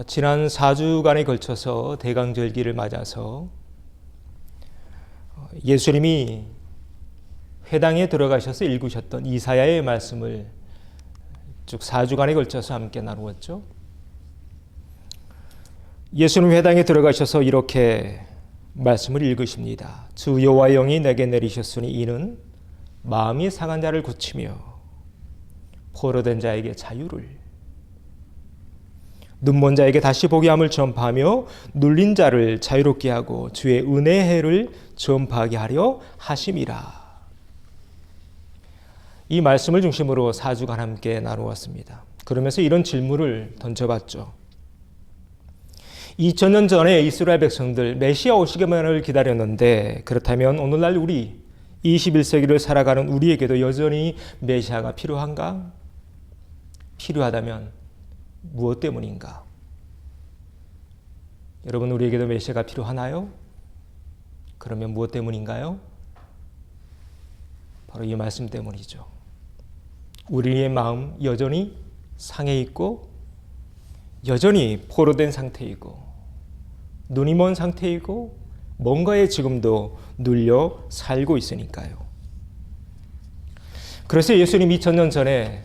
지난 4주간에 걸쳐서 대강절기를 맞아서 예수님이 회당에 들어가셔서 읽으셨던 이사야의 말씀을 쭉 4주간에 걸쳐서 함께 나누었죠. 예수님 회당에 들어가셔서 이렇게 말씀을 읽으십니다. 주 여호와의 영이 내게 내리셨으니 이는 마음이 상한 자를 고치며 포로된 자에게 자유를, 눈먼 자에게 다시 보게 함을 전파하며 눌린 자를 자유롭게 하고 주의 은혜의 해를 전파하게 하려 하심이라. 이 말씀을 중심으로 4주간 함께 나누었습니다. 그러면서 이런 질문을 던져봤죠. 2000년 전에 이스라엘 백성들 메시아 오시기만을 기다렸는데, 그렇다면 오늘날 우리 21세기를 살아가는 우리에게도 여전히 메시아가 필요한가? 필요하다면 무엇 때문인가? 여러분, 우리에게도 메시아가 필요하나요? 그러면 무엇 때문인가요? 바로 이 말씀 때문이죠. 우리의 마음 여전히 상해 있고 여전히 포로된 상태이고 눈이 먼 상태이고 뭔가에 지금도 눌려 살고 있으니까요. 그래서 예수님 2000년 전에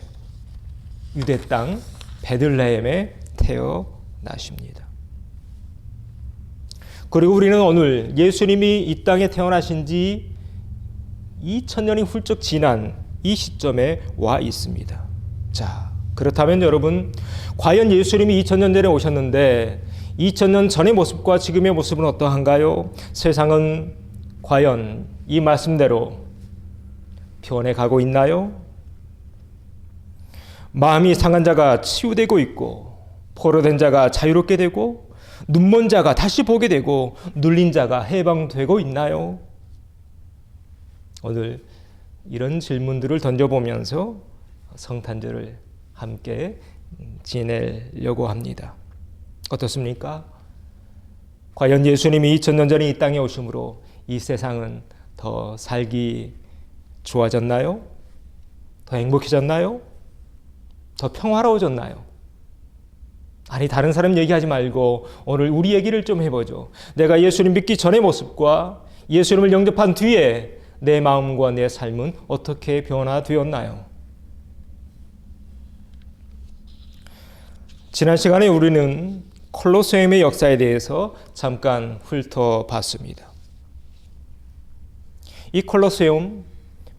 유대 땅 베들레헴에 태어나십니다. 그리고 우리는 오늘 예수님이 이 땅에 태어나신 지 2000년이 훌쩍 지난 이 시점에 와 있습니다. 자, 그렇다면 여러분, 과연 예수님이 2000년 전에 오셨는데 2000년 전의 모습과 지금의 모습은 어떠한가요? 세상은 과연 이 말씀대로 변해가고 있나요? 마음이 상한 자가 치유되고 있고 포로된 자가 자유롭게 되고 눈먼 자가 다시 보게 되고 눌린 자가 해방되고 있나요? 오늘 이런 질문들을 던져보면서 성탄절을 함께 지내려고 합니다. 어떻습니까? 과연 예수님이 2000년 전에 이 땅에 오심으로 이 세상은 더 살기 좋아졌나요? 더 행복해졌나요? 더 평화로워졌나요? 아니, 다른 사람 얘기하지 말고 오늘 우리 얘기를 좀 해보죠. 내가 예수님 믿기 전의 모습과 예수님을 영접한 뒤에 내 마음과 내 삶은 어떻게 변화되었나요? 지난 시간에 우리는 콜로세움의 역사에 대해서 잠깐 훑어봤습니다. 이 콜로세움,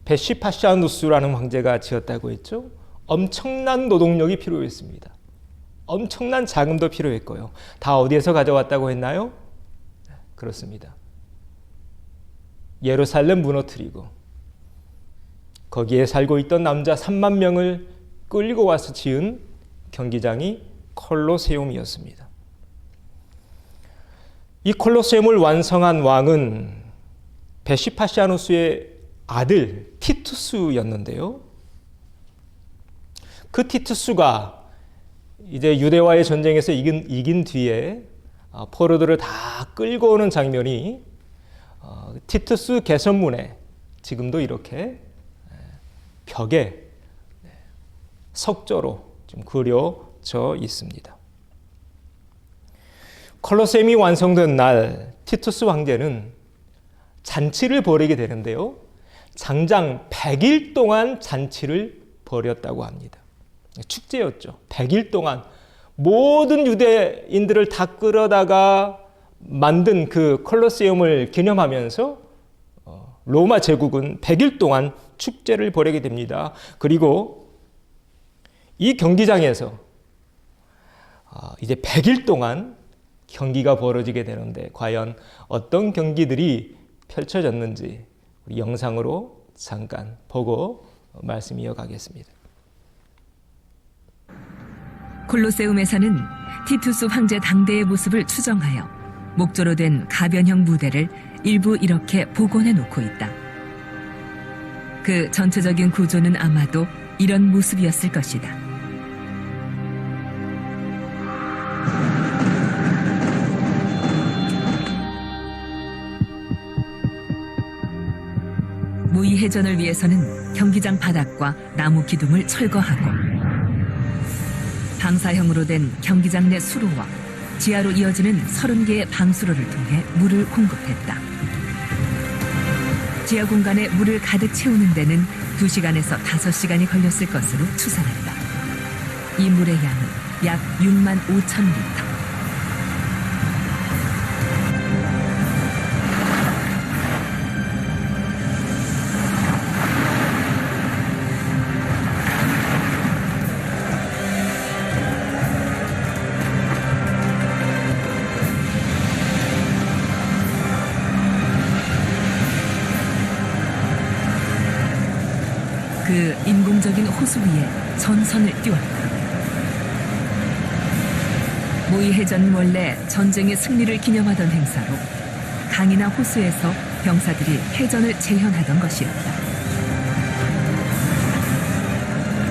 베시파시아누스라는 황제가 지었다고 했죠. 엄청난 노동력이 필요했습니다. 엄청난 자금도 필요했고요. 다 어디에서 가져왔다고 했나요? 그렇습니다. 예루살렘 무너뜨리고 거기에 살고 있던 남자 3만 명을 끌고 와서 지은 경기장이 콜로세움이었습니다. 이 콜로세움을 완성한 왕은 베시파시아누스의 아들 티투스였는데요. 그 티투스가 이제 유대와의 전쟁에서 이긴 뒤에 포로들을 다 끌고 오는 장면이 티투스 개선문에 지금도 이렇게 벽에 석조로 좀 그려져 있습니다. 콜로세움이 완성된 날 티투스 황제는 잔치를 벌이게 되는데요. 장장 100일 동안 잔치를 벌였다고 합니다. 축제였죠. 100일 동안 모든 유대인들을 다 끌어다가 만든 그 콜로세움을 기념하면서 로마 제국은 100일 동안 축제를 벌이게 됩니다. 그리고 이 경기장에서 이제 100일 동안 경기가 벌어지게 되는데 과연 어떤 경기들이 펼쳐졌는지 우리 영상으로 잠깐 보고 말씀 이어가겠습니다. 콜로세움에서는 티투스 황제 당대의 모습을 추정하여 목조로 된 가변형 무대를 일부 이렇게 복원해 놓고 있다. 그 전체적인 구조는 아마도 이런 모습이었을 것이다. 무의 회전을 위해서는 경기장 바닥과 나무 기둥을 철거하고 방사형으로 된 경기장 내 수로와 지하로 이어지는 30개의 방수로를 통해 물을 공급했다. 지하 공간에 물을 가득 채우는 데는 2시간에서 5시간이 걸렸을 것으로 추산한다. 이 물의 양은 약 6만 5천 리터. 그 인공적인 호수 위에 전선을 띄웠다. 모의해전은 원래 전쟁의 승리를 기념하던 행사로 강이나 호수에서 병사들이 해전을 재현하던 것이었다.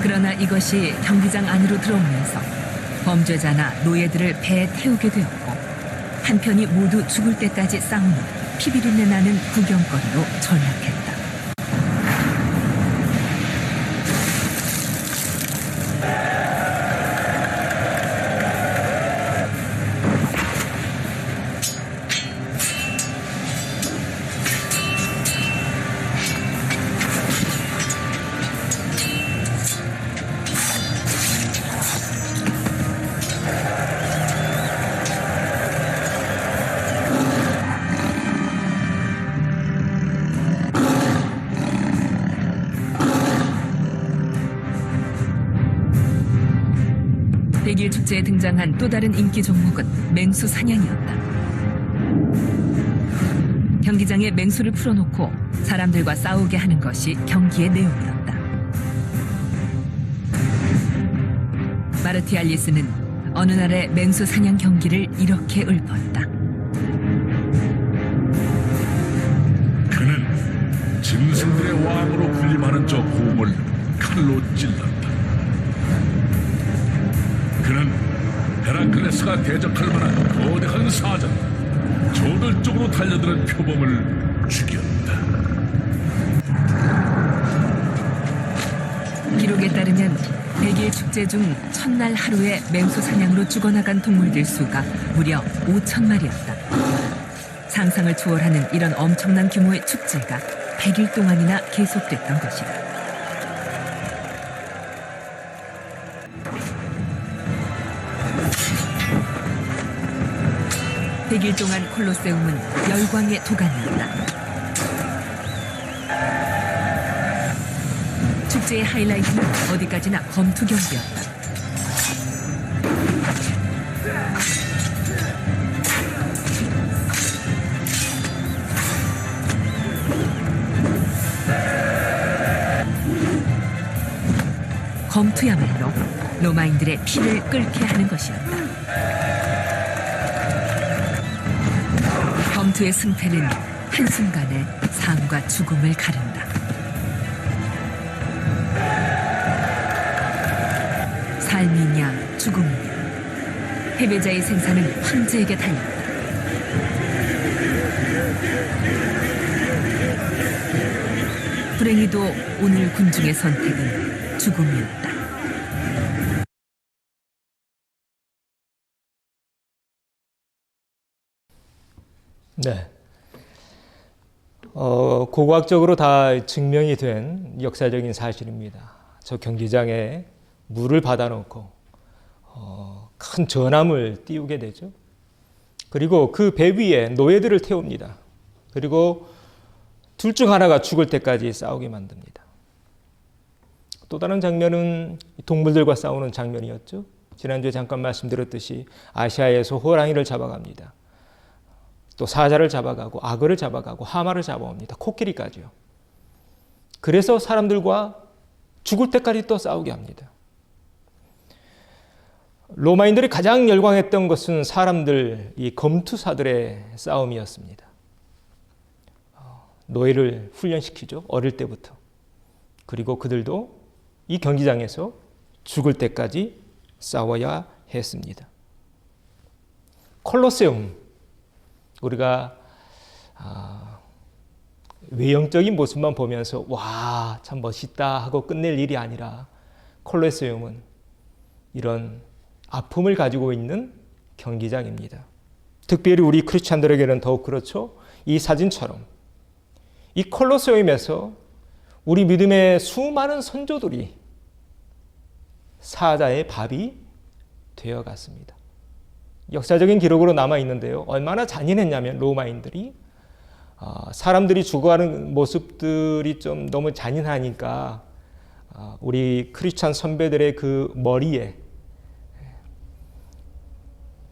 그러나 이것이 경기장 안으로 들어오면서 범죄자나 노예들을 배에 태우게 되었고 한편이 모두 죽을 때까지 싸우는 피비린내 나는 구경거리로 전락했다. 백일 축제에 등장한 또 다른 인기 종목은 맹수 사냥이었다. 경기장에 맹수를 풀어놓고 사람들과 싸우게 하는 것이 경기의 내용이었다. 마르티알리스는 어느 날의 맹수 사냥 경기를 이렇게 읊었다. 그는 짐승들의 왕으로 군림하는 저 곰을 칼로 찔렀다. 그는 헤라클레스가 대적할 만한 거대한 사자, 저들쪽으로 달려드는 표범을 죽였다. 기록에 따르면 백일 축제 중 첫날 하루에 맹수 사냥으로 죽어나간 동물들 수가 무려 5천 마리였다. 상상을 초월하는 이런 엄청난 규모의 축제가 100일 동안이나 계속됐던 것이다. 백일 동안 콜로세움은 열광의 도가니였다. 축제의 하이라이트는 어디까지나 검투 경기였다. 검투야말로 로마인들의 피를 끓게 하는 것이었다. 검투의 승패는 한순간에 삶과 죽음을 가른다. 삶이냐 죽음이냐, 패배자의 생사는 황제에게 달렸다. 불행히도 오늘 군중의 선택은 죽음이었다. 네. 고고학적으로 다 증명이 된 역사적인 사실입니다. 저 경기장에 물을 받아놓고 큰 전함을 띄우게 되죠. 그리고 그 배 위에 노예들을 태웁니다. 그리고 둘 중 하나가 죽을 때까지 싸우게 만듭니다. 또 다른 장면은 동물들과 싸우는 장면이었죠. 지난주에 잠깐 말씀드렸듯이 아시아에서 호랑이를 잡아갑니다. 또 사자를 잡아가고 악어를 잡아가고 하마를 잡아옵니다. 코끼리까지요. 그래서 사람들과 죽을 때까지 또 싸우게 합니다. 로마인들이 가장 열광했던 것은 사람들, 이 검투사들의 싸움이었습니다. 노예를 훈련시키죠. 어릴 때부터. 그리고 그들도 이 경기장에서 죽을 때까지 싸워야 했습니다. 콜로세움, 우리가 외형적인 모습만 보면서 와, 참 멋있다 하고 끝낼 일이 아니라 콜로세움은 이런 아픔을 가지고 있는 경기장입니다. 특별히 우리 크리스찬들에게는 더욱 그렇죠. 이 사진처럼 이 콜로세움에서 우리 믿음의 수많은 선조들이 사자의 밥이 되어갔습니다. 역사적인 기록으로 남아 있는데요. 얼마나 잔인했냐면 로마인들이 사람들이 죽어가는 모습들이 좀 너무 잔인하니까 우리 크리스찬 선배들의 그 머리에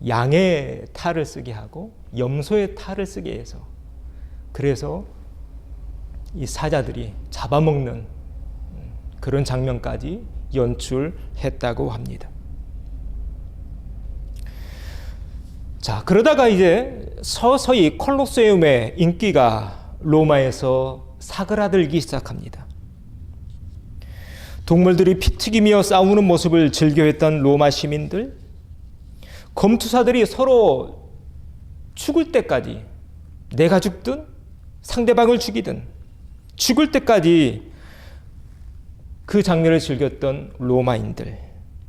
양의 탈을 쓰게 하고 염소의 탈을 쓰게 해서 그래서 이 사자들이 잡아먹는 그런 장면까지 연출했다고 합니다. 자, 그러다가 이제 서서히 콜로세움의 인기가 로마에서 사그라들기 시작합니다. 동물들이 피 튀기며 싸우는 모습을 즐겨했던 로마 시민들, 검투사들이 서로 죽을 때까지 내가 죽든 상대방을 죽이든 죽을 때까지 그 장면을 즐겼던 로마인들,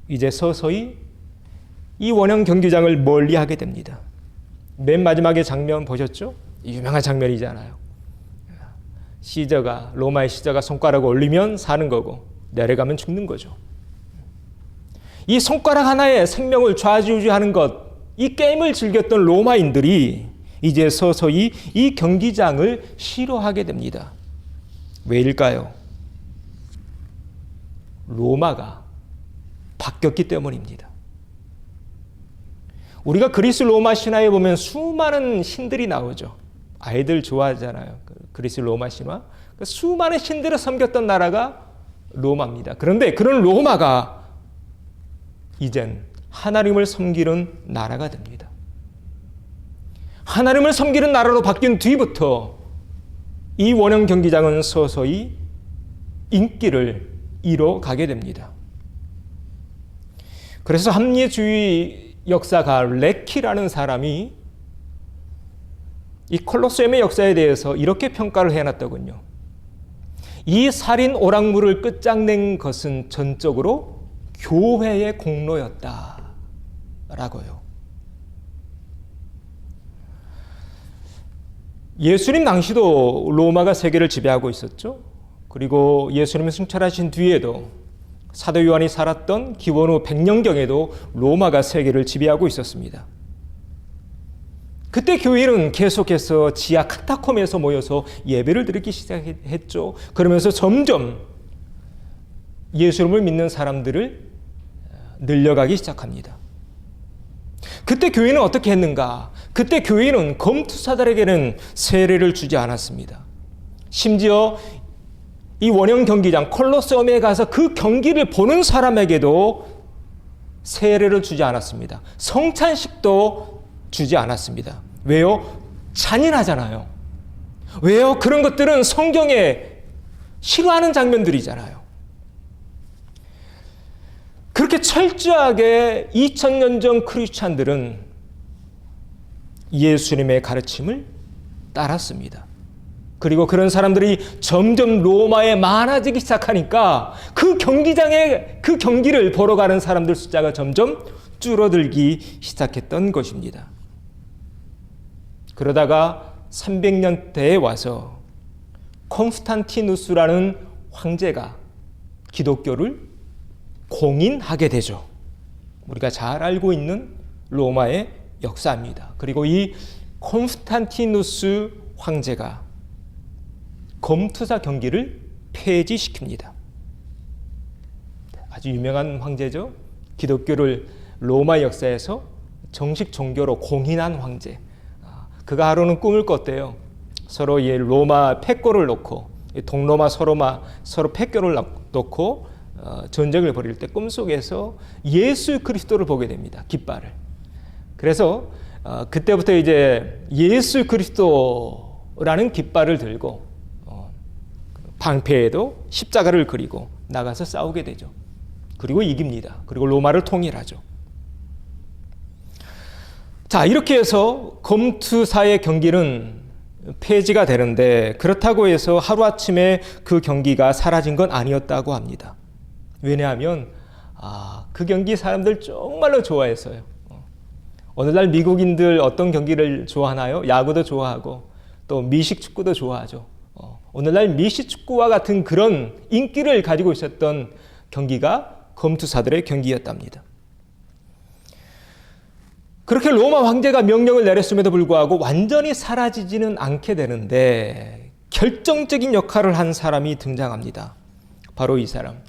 이제 서서히 이 원형 경기장을 멀리하게 됩니다. 맨 마지막에 장면 보셨죠? 유명한 장면이잖아요. 로마의 시저가 손가락을 올리면 사는 거고 내려가면 죽는 거죠. 이 손가락 하나에 생명을 좌지우지하는 것, 이 게임을 즐겼던 로마인들이 이제 서서히 이 경기장을 싫어하게 됩니다. 왜일까요? 로마가 바뀌었기 때문입니다. 우리가 그리스 로마 신화에 보면 수많은 신들이 나오죠. 아이들 좋아하잖아요. 그리스 로마 신화. 수많은 신들을 섬겼던 나라가 로마입니다. 그런데 그런 로마가 이젠 하나님을 섬기는 나라가 됩니다. 하나님을 섬기는 나라로 바뀐 뒤부터 이 원형 경기장은 서서히 인기를 잃어가게 됩니다. 그래서 합리주의 역사가 레키라는 사람이 이 콜로세움의 역사에 대해서 이렇게 평가를 해놨더군요. 이 살인 오락물을 끝장낸 것은 전적으로 교회의 공로였다라고요. 예수님 당시도 로마가 세계를 지배하고 있었죠. 그리고 예수님이 승천하신 뒤에도 사도 요한이 살았던 기원 후 100년경에도 로마가 세계를 지배하고 있었습니다. 그때 교회는 계속해서 지하 카타콤에서 모여서 예배를 드리기 시작했죠. 그러면서 점점 예수님을 믿는 사람들을 늘려가기 시작합니다. 그때 교회는 어떻게 했는가? 그때 교회는 검투사들에게는 세례를 주지 않았습니다. 심지어 이 원형 경기장 콜로세움에 가서 그 경기를 보는 사람에게도 세례를 주지 않았습니다. 성찬식도 주지 않았습니다. 왜요? 잔인하잖아요. 왜요? 그런 것들은 성경에 싫어하는 장면들이잖아요. 그렇게 철저하게 2000년 전 크리스찬들은 예수님의 가르침을 따랐습니다. 그리고 그런 사람들이 점점 로마에 많아지기 시작하니까 그 경기장에 그 경기를 보러 가는 사람들 숫자가 점점 줄어들기 시작했던 것입니다. 그러다가 300년대에 와서 콘스탄티누스라는 황제가 기독교를 공인하게 되죠. 우리가 잘 알고 있는 로마의 역사입니다. 그리고 이 콘스탄티누스 황제가 검투사 경기를 폐지시킵니다. 아주 유명한 황제죠. 기독교를 로마 역사에서 정식 종교로 공인한 황제. 그가 하루는 꿈을 꿨대요. 서로 이 로마 패권을 놓고 동로마 서로 패권을 놓고 전쟁을 벌일 때 꿈속에서 예수 그리스도를 보게 됩니다. 깃발을. 그래서 그때부터 이제 예수 그리스도라는 깃발을 들고 방패에도 십자가를 그리고 나가서 싸우게 되죠. 그리고 이깁니다. 그리고 로마를 통일하죠. 자, 이렇게 해서 검투사의 경기는 폐지가 되는데 그렇다고 해서 하루아침에 그 경기가 사라진 건 아니었다고 합니다. 왜냐하면 그 경기 사람들 정말로 좋아했어요. 오늘날 미국인들 어떤 경기를 좋아하나요? 야구도 좋아하고 또 미식 축구도 좋아하죠. 오늘날 미식 축구와 같은 그런 인기를 가지고 있었던 경기가 검투사들의 경기였답니다. 그렇게 로마 황제가 명령을 내렸음에도 불구하고 완전히 사라지지는 않게 되는데 결정적인 역할을 한 사람이 등장합니다. 바로 이 사람,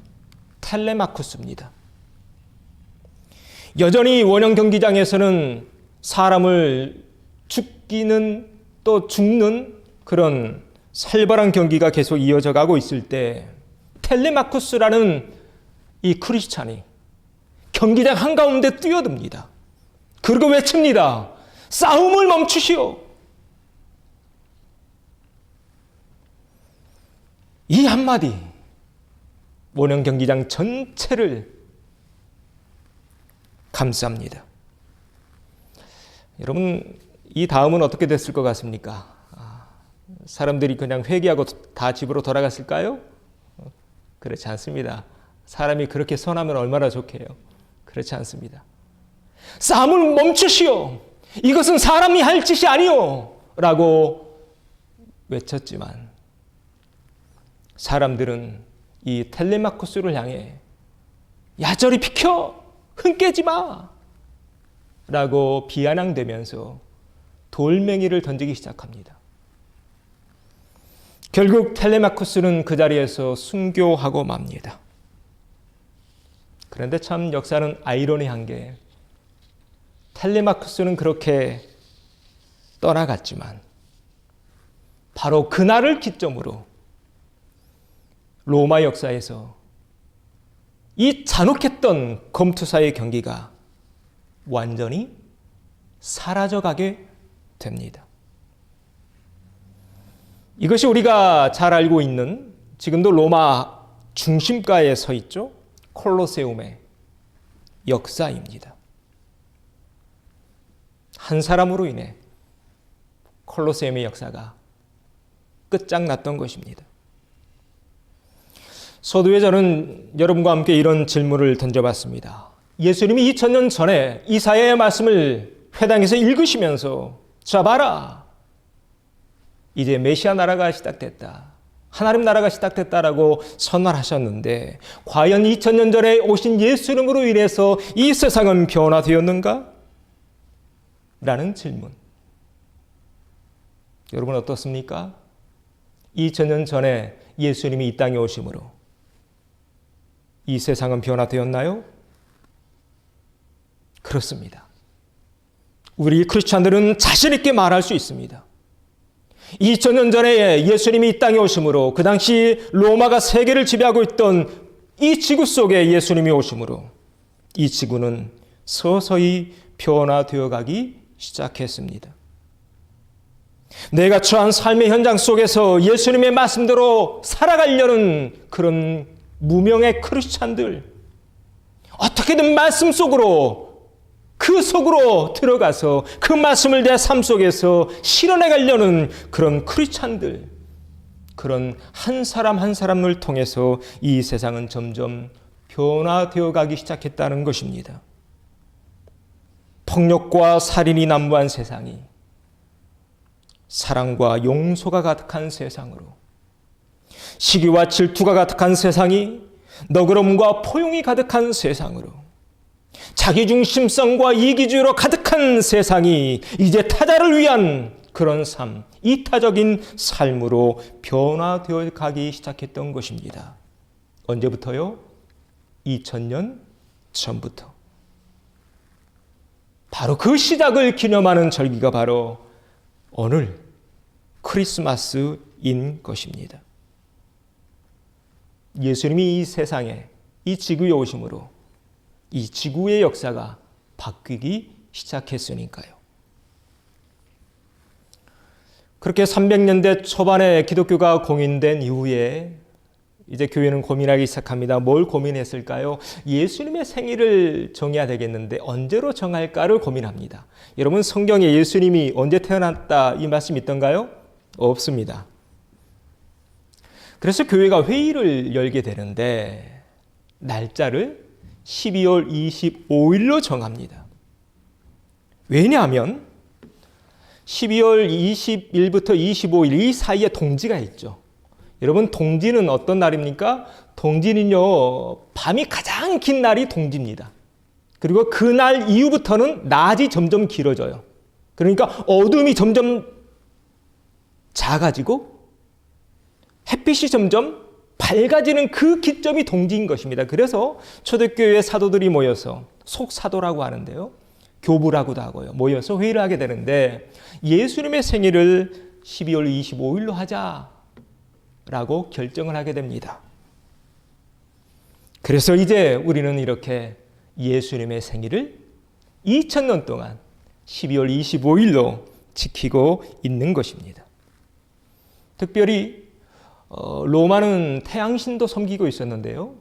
텔레마쿠스입니다. 여전히 원형 경기장에서는 사람을 죽이는 또 죽는 그런 살벌한 경기가 계속 이어져 가고 있을 때 텔레마쿠스라는 이 크리스찬이 경기장 한가운데 뛰어듭니다. 그리고 외칩니다. 싸움을 멈추시오. 이 한마디 원형 경기장 전체를 감쌉니다. 여러분, 이 다음은 어떻게 됐을 것 같습니까? 사람들이 그냥 회개하고 다 집으로 돌아갔을까요? 그렇지 않습니다. 사람이 그렇게 선하면 얼마나 좋게요. 그렇지 않습니다. 싸움을 멈추시오. 이것은 사람이 할 짓이 아니오. 라고 외쳤지만 사람들은 이 텔레마쿠스를 향해 야 저리 비켜. 흥 깨지 마. 라고 비아냥대면서 돌멩이를 던지기 시작합니다. 결국 텔레마쿠스는 그 자리에서 순교하고 맙니다. 그런데 참 역사는 아이러니한 게 텔레마쿠스는 그렇게 떠나갔지만 바로 그날을 기점으로 로마 역사에서 이 잔혹했던 검투사의 경기가 완전히 사라져가게 됩니다. 이것이 우리가 잘 알고 있는 지금도 로마 중심가에 서 있죠. 콜로세움의 역사입니다. 한 사람으로 인해 콜로세움의 역사가 끝장났던 것입니다. 서두에 저는 여러분과 함께 이런 질문을 던져봤습니다. 예수님이 2000년 전에 이사야의 말씀을 회당에서 읽으시면서 자 봐라. 이제 메시아 나라가 시작됐다. 하나님 나라가 시작됐다라고 선언하셨는데 과연 2000년 전에 오신 예수님으로 인해서 이 세상은 변화되었는가? 라는 질문. 여러분 어떻습니까? 2000년 전에 예수님이 이 땅에 오심으로 이 세상은 변화되었나요? 그렇습니다. 우리 크리스찬들은 자신 있게 말할 수 있습니다. 2000년 전에 예수님이 이 땅에 오심으로 그 당시 로마가 세계를 지배하고 있던 이 지구 속에 예수님이 오심으로 이 지구는 서서히 변화되어 가기 시작했습니다. 내가 처한 삶의 현장 속에서 예수님의 말씀대로 살아가려는 그런 무명의 크리스찬들, 어떻게든 말씀 속으로 그 속으로 들어가서 그 말씀을 내 삶 속에서 실현해 가려는 그런 크리스찬들, 그런 한 사람 한 사람을 통해서 이 세상은 점점 변화되어 가기 시작했다는 것입니다. 폭력과 살인이 난무한 세상이 사랑과 용서가 가득한 세상으로, 시기와 질투가 가득한 세상이 너그러움과 포용이 가득한 세상으로, 자기중심성과 이기주의로 가득한 세상이 이제 타자를 위한 그런 삶, 이타적인 삶으로 변화되어 가기 시작했던 것입니다. 언제부터요? 2000년 전부터. 바로 그 시작을 기념하는 절기가 바로 오늘 크리스마스인 것입니다. 예수님이 이 세상에, 이 지구에 오심으로 이 지구의 역사가 바뀌기 시작했으니까요. 그렇게 300년대 초반에 기독교가 공인된 이후에 이제 교회는 고민하기 시작합니다. 뭘 고민했을까요? 예수님의 생일을 정해야 되겠는데 언제로 정할까를 고민합니다. 여러분 성경에 예수님이 언제 태어났다 이 말씀 있던가요? 없습니다. 그래서 교회가 회의를 열게 되는데 날짜를 12월 25일로 정합니다. 왜냐하면 12월 20일부터 25일 이 사이에 동지가 있죠. 여러분, 동지는 어떤 날입니까? 동지는요, 밤이 가장 긴 날이 동지입니다. 그리고 그날 이후부터는 낮이 점점 길어져요. 그러니까 어둠이 점점 작아지고 햇빛이 점점 밝아지는 그 기점이 동지인 것입니다. 그래서 초대교회 사도들이 모여서 속사도라고 하는데요, 교부라고도 하고요, 모여서 회의를 하게 되는데 예수님의 생일을 12월 25일로 하자라고 결정을 하게 됩니다. 그래서 이제 우리는 이렇게 예수님의 생일을 2000년 동안 12월 25일로 지키고 있는 것입니다. 특별히 로마는 태양신도 섬기고 있었는데요.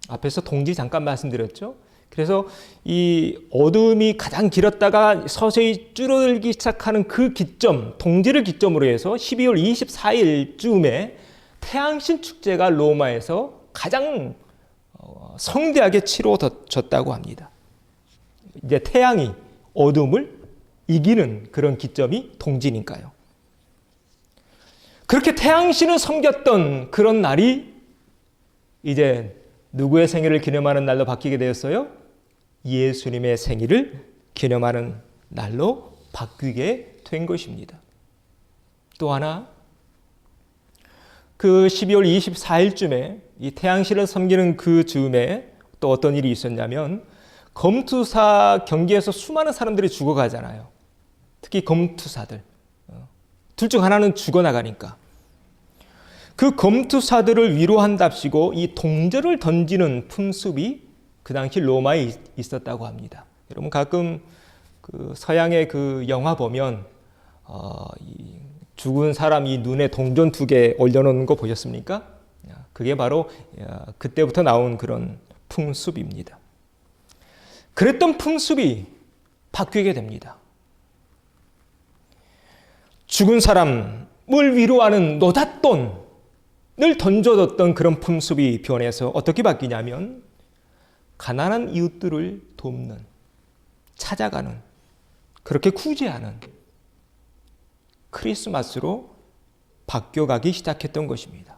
앞에서 동지 잠깐 말씀드렸죠. 그래서 이 어둠이 가장 길었다가 서서히 줄어들기 시작하는 그 기점, 동지를 기점으로 해서 12월 24일쯤에 태양신 축제가 로마에서 가장 성대하게 치러졌다고 합니다. 이제 태양이 어둠을 이기는 그런 기점이 동지니까요. 그렇게 태양신을 섬겼던 그런 날이 이제 누구의 생일을 기념하는 날로 바뀌게 되었어요? 예수님의 생일을 기념하는 날로 바뀌게 된 것입니다. 또 하나, 그 12월 24일쯤에 이 태양신을 섬기는 그 즈음에 또 어떤 일이 있었냐면, 검투사 경기에서 수많은 사람들이 죽어가잖아요. 특히 검투사들. 둘 중 하나는 죽어나가니까. 그 검투사들을 위로한답시고 이 동전을 던지는 풍습이 그 당시 로마에 있었다고 합니다. 여러분, 가끔 그 서양의 그 영화 보면 이 죽은 사람 이 눈에 동전 2개 올려놓는 거 보셨습니까? 그게 바로 그때부터 나온 그런 풍습입니다. 그랬던 풍습이 바뀌게 됩니다. 죽은 사람을 위로하는 노잣돈을 던져뒀던 그런 풍습이 변해서 어떻게 바뀌냐면, 가난한 이웃들을 돕는, 찾아가는, 그렇게 구제하는 크리스마스로 바뀌어가기 시작했던 것입니다.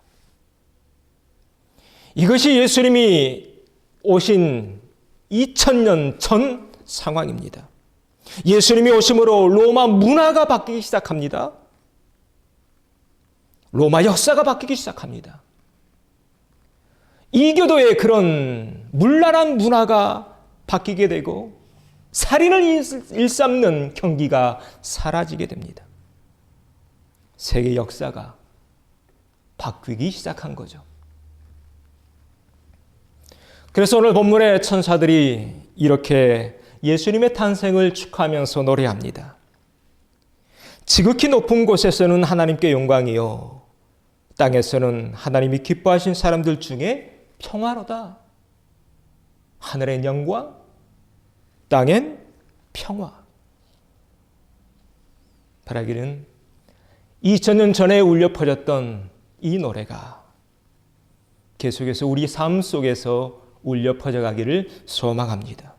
이것이 예수님이 오신 2000년 전 상황입니다. 예수님이 오심으로 로마 문화가 바뀌기 시작합니다. 로마 역사가 바뀌기 시작합니다. 이교도의 그런 문란한 문화가 바뀌게 되고 살인을 일삼는 경기가 사라지게 됩니다. 세계 역사가 바뀌기 시작한 거죠. 그래서 오늘 본문의 천사들이 이렇게 예수님의 탄생을 축하하면서 노래합니다. 지극히 높은 곳에서는 하나님께 영광이요, 땅에서는 하나님이 기뻐하신 사람들 중에 평화로다. 하늘엔 영광, 땅엔 평화. 바라기는 2000년 전에 울려 퍼졌던 이 노래가 계속해서 우리 삶 속에서 울려 퍼져가기를 소망합니다.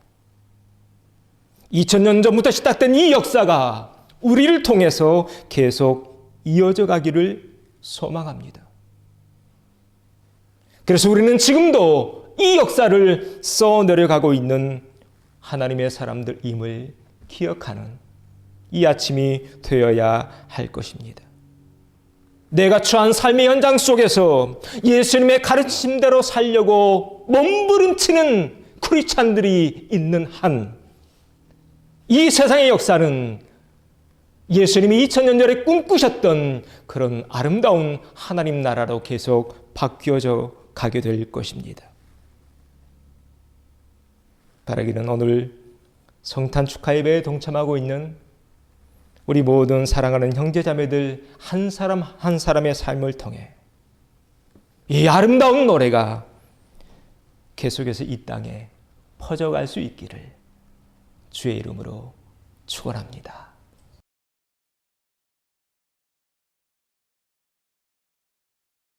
2000년 전부터 시작된 이 역사가 우리를 통해서 계속 이어져 가기를 소망합니다. 그래서 우리는 지금도 이 역사를 써내려가고 있는 하나님의 사람들임을 기억하는 이 아침이 되어야 할 것입니다. 내가 처한 삶의 현장 속에서 예수님의 가르침대로 살려고 몸부림치는 크리스찬들이 있는 한, 이 세상의 역사는 예수님이 2000년 전에 꿈꾸셨던 그런 아름다운 하나님 나라로 계속 바뀌어져 가게 될 것입니다. 바라기는 오늘 성탄 축하 예배에 동참하고 있는 우리 모든 사랑하는 형제자매들 한 사람 한 사람의 삶을 통해 이 아름다운 노래가 계속해서 이 땅에 퍼져갈 수 있기를 주의 이름으로 축원합니다.